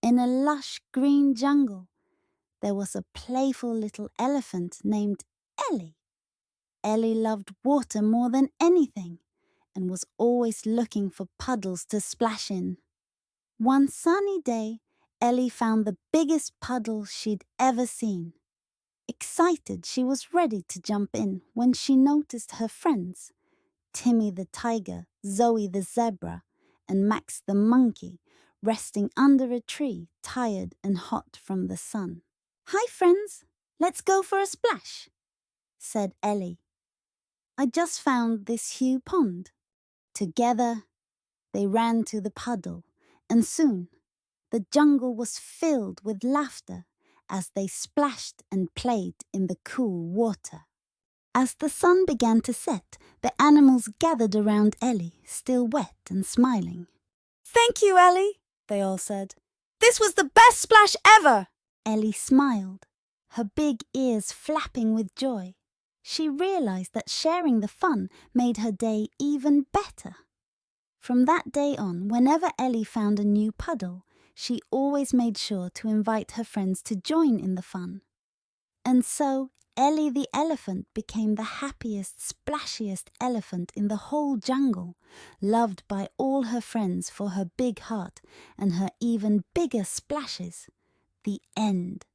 In a lush green jungle, there was a playful little elephant named Ellie. Ellie loved water more than anything and was always looking for puddles to splash in. One sunny day, Ellie found the biggest puddle she'd ever seen. Excited, she was ready to jump in when she noticed her friends, Timmy the Tiger, Zoe the Zebra, and Max the Monkey, resting under a tree, tired and hot from the sun. "Hi, friends, let's go for a splash," said Ellie. "I just found this huge pond." Together, they ran to the puddle, and soon the jungle was filled with laughter as they splashed and played in the cool water. As the sun began to set, the animals gathered around Ellie, still wet and smiling. "Thank you, Ellie," they all said. "This was the best splash ever." Ellie smiled, her big ears flapping with joy. She realized that sharing the fun made her day even better. From that day on, whenever Ellie found a new puddle, she always made sure to invite her friends to join in the fun. And so, Ellie the elephant became the happiest, splashiest elephant in the whole jungle, loved by all her friends for her big heart and her even bigger splashes. The end.